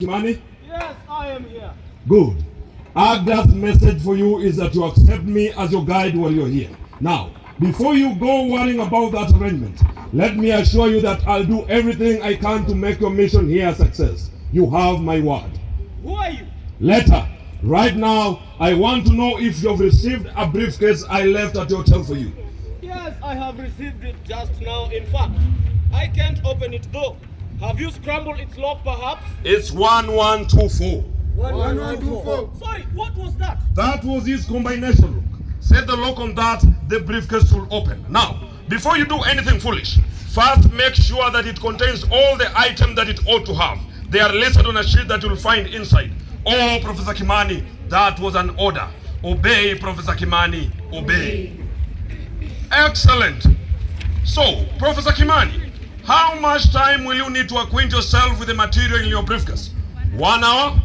Kimani? Yes, I am here. Good. Agda's message for you is that you accept me as your guide while you're here. Now, before you go worrying about that arrangement, let me assure you that I'll do everything I can to make your mission here a success. You have my word. Who are you? Later, right now, I want to know if you've received a briefcase I left at your hotel for you. Yes, I have received it just now. In fact, I can't open it though. Have you scrambled its lock perhaps? It's 1124. 1124. Sorry, what was that? That was his combination lock. Set the lock on that, the briefcase will open. Now, before you do anything foolish, first make sure that it contains all the items that it ought to have. They are listed on a sheet that you'll find inside. Oh, Professor Kimani, that was an order. Obey, Professor Kimani, obey. Excellent. So, Professor Kimani, how much time will you need to acquaint yourself with the material in your briefcase? 1 hour?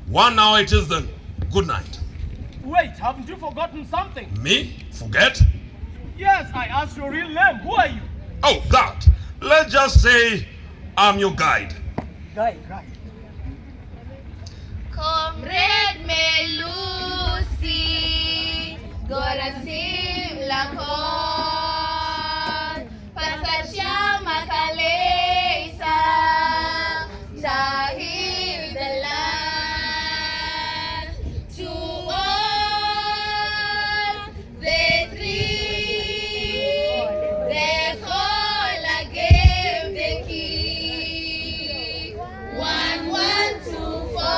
1 hour it is then. Good night. Wait, haven't you forgotten something? Me? Forget? Yes, I asked your real name. Who are you? Oh, that. Let's just say I'm your guide. Right. Comrade Melusi, Gorasim Lakon, Pasasya Makalesa, Tahir the land, to all the three, the call gave the key, 1124.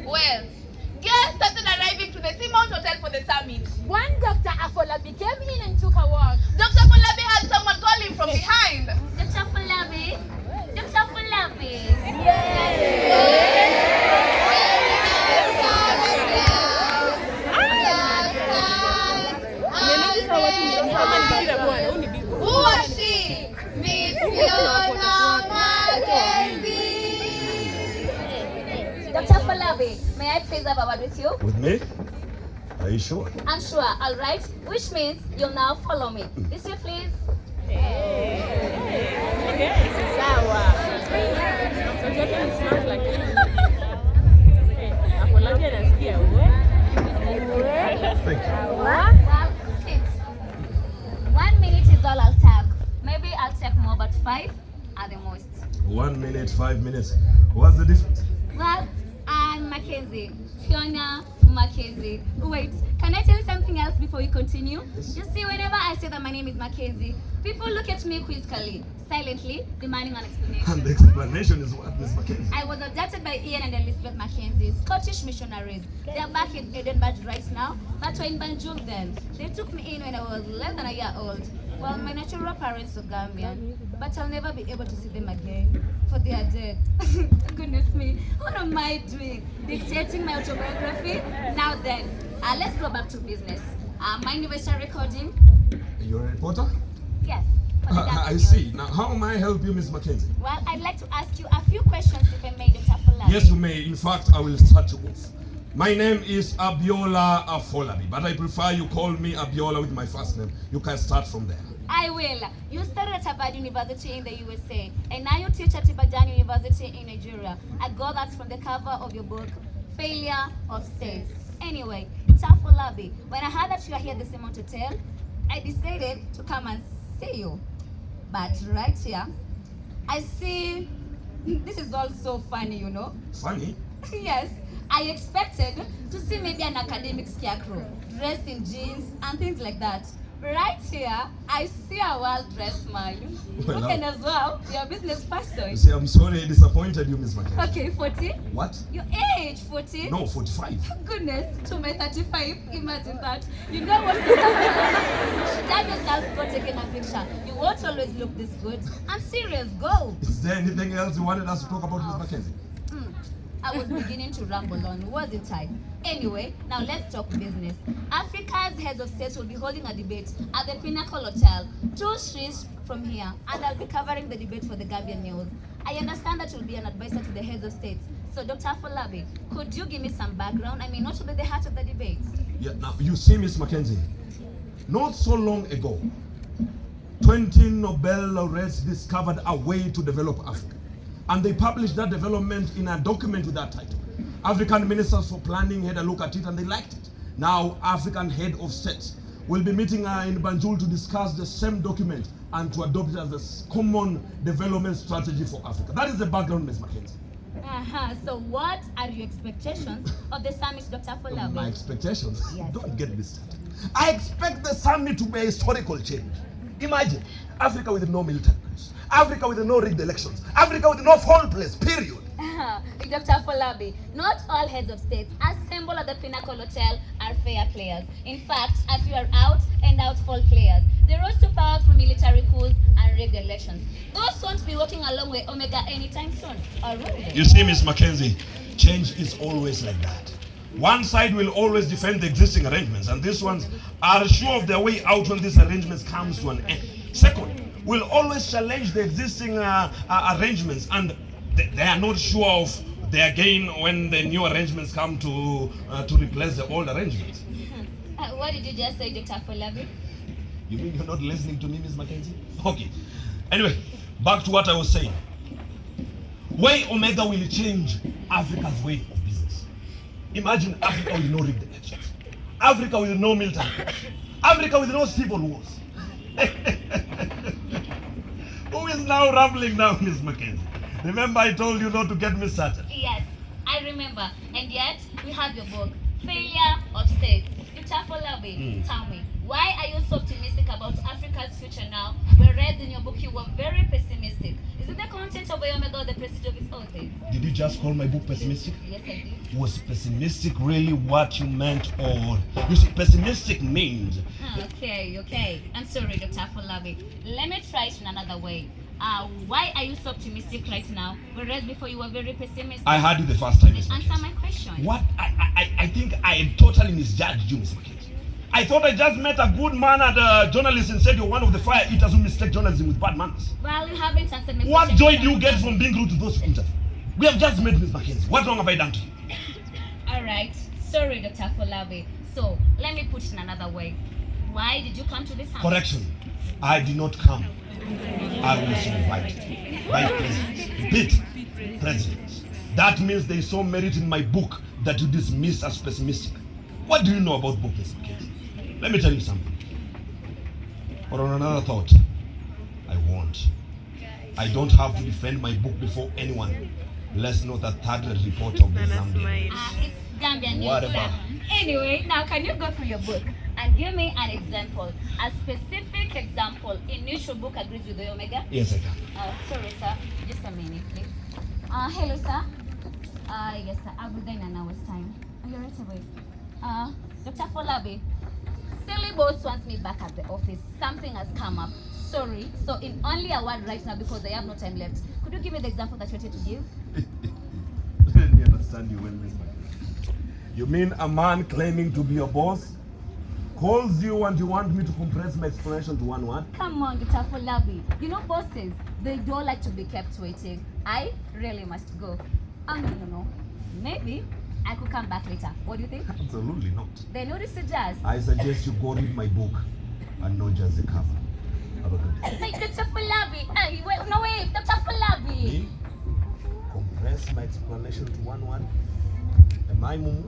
Well, guests started arriving to the Simon Hotel for the summit. One Dr. Afolabi came in and took a walk. Dr. Fulabi had someone call him from behind. Dr. Folabi? Dr. Folabi? Who was she? Miss Fiona Mackenzie. Dr. Folabi, may I please have a word with you? With me? Are you sure? I'm sure, all right? Which means you'll now follow me. This way, please. Thank you. Well, sit. 1 minute is all I'll take. Maybe I'll take more, but 5 are the most. 1 minute, 5 minutes. What's the difference? Well, I'm Mackenzie. Fiona Mackenzie. Wait, can I tell you something else before we continue? You see, whenever I say that my name is Mackenzie, people look at me quizzically, silently, demanding an explanation. And the explanation is what, Miss Mackenzie? I was abducted by Ian and Elizabeth Mackenzie, Scottish missionaries. They are back in Edinburgh right now, but were in Banjul then. They took me in when I was less than a year old. Well, my natural parents are Gambian, but I'll never be able to see them again, for they are dead. Goodness me, what am I doing? Dictating my autobiography? Now then, let's go back to business. Mind if I start recording? You're a reporter? Yes. for the I Gambian see. News. Now, how may I help you, Miss Mackenzie? Well, I'd like to ask you a few questions if I may, Dr. Folabi. Yes, you may. In fact, I will start you off. My name is Abiola Afolabi, but I prefer you call me Abiola with my first name. You can start from there. I will. You studied at Harvard University in the USA, and now you teach at Ibadan University in Nigeria. I got that from the cover of your book, Failure of States. Anyway, Dr. Folabi, when I heard that you are here at the Simon Hotel, I decided to come and see you. But right here, I see this is all so funny, you know. Funny? Yes, I expected to see maybe an academic scarecrow dressed in jeans and things like that. Right here, I see a well-dressed man. Well, Looking as well, you're a business person. You see, I'm sorry I disappointed you, Miss Mackenzie. Okay, 40. What? Your age, 40. No, 45. Goodness, to my 35, imagine that. You know what? You should have yourself go taking a picture. You won't always look this good. I'm serious, go. Is there anything else you wanted us to talk about, Miss Mackenzie? I was beginning to ramble on, wasn't I? Anyway, now let's talk business. Africa's heads of states will be holding a debate at the Pinnacle Hotel, 2 streets from here, and I'll be covering the debate for the Gambian News. I understand that you'll be an advisor to the heads of states. So, Dr. Afolabi, could you give me some background? I mean, what should be the heart of the debate? Yeah, now, you see, Miss Mackenzie, not so long ago, 20 Nobel laureates discovered a way to develop Africa. And they published that development in a document with that title. African ministers for planning had a look at it and they liked it. Now, African head of states will be meeting in Banjul to discuss the same document and to adopt it as a common development strategy for Africa. That is the background, Ms. Mackenzie. So what are your expectations of the summit, Dr. Folabi? My expectations? Yes. Don't get me started. I expect the summit to be a historical change. Imagine Africa with no military coups, Africa with no rigged elections, Africa with no foul place, period. Dr. Folabi, not all heads of states assembled at the Pinnacle Hotel are fair players. In fact, a few are out and out foul players. They rose to power through military coups and rigged elections. Those won't be walking along with Omega anytime soon, or will they? You see, Ms. Mackenzie, change is always like that. One side will always defend the existing arrangements, and these ones are sure of their way out when these arrangements comes to an end. Second, will always challenge the existing arrangements, and they are not sure of their gain when the new arrangements come to replace the old arrangements. What did you just say, Dr. Folabi? You mean you're not listening to me, Ms. Mackenzie? Okay. Anyway, back to what I was saying. Way Omega will change Africa's way of business. Imagine Africa with no rigged elections, Africa with no military, Africa with no civil wars. Who is now rambling now, Ms. Mackenzie? Remember I told you not to get me started. Yes, I remember. And yet, we have your book, Failure of States. Dr. Folabi, tell me, why are you so optimistic about Africa's future now, whereas in your book you were very pessimistic? Is it the content of Omega or the prestige of its author? Did you just call my book pessimistic? Yes, I did. Was pessimistic really what you meant, or you see, pessimistic means Okay. I'm sorry, Dr. Folabi. Let me try it in another way. Why are you so optimistic right now, whereas before you were very pessimistic? I heard you the first time, Ms. Answer Mackenzie. my question. What? I think I totally misjudged you, Ms. Mackenzie. I thought I just met a good man at a journalist and said you're one of the fire eaters who mistake journalism with bad manners. Well, you haven't answered my What question. joy do you get from being rude to those eaters? We have just met Ms. Mackenzie. What wrong have I done to you? All right. Sorry, Dr. Folabi. So, let me put it in another way. Why did you come to this house? Correction. I did not come. I was invited by presidents. Repeat, presidents. That means there is so merit in my book that you dismiss as pessimistic. What do you know about book, Ms. Mackenzie? Let me tell you something. Or on another thought, I won't. I don't have to defend my book before anyone. Let's not a third report of the Zambian. It's Gambian news. Whatever. Anyway, now can you go through your book and give me an example, a specific example in which your book agrees with the Omega? Yes, I can. Sorry, sir. Just a minute, please. Hello, sir. Yes, sir. I'll be there in an hour's time. Are you right away? Dr. Folabi, Silly Boss wants me back at the office. Something has come up. Sorry. So in only a word right now because I have no time left. Could you give me the example that you wanted to give? Let me understand you well, Ms. Mackenzie. You mean a man claiming to be your boss calls you and you want me to compress my explanation to one word? Come on, Dr. Folabi. You know bosses, they don't like to be kept waiting. I really must go. No. Maybe I could come back later. What do you think? Absolutely not. Then what do you suggest? I suggest you go read my book and not just the cover. Have a good day. Hey, Dr. Folabi. Hey, wait, Dr. Folabi. Me? Compress my explanation to one word? Am I Mumu?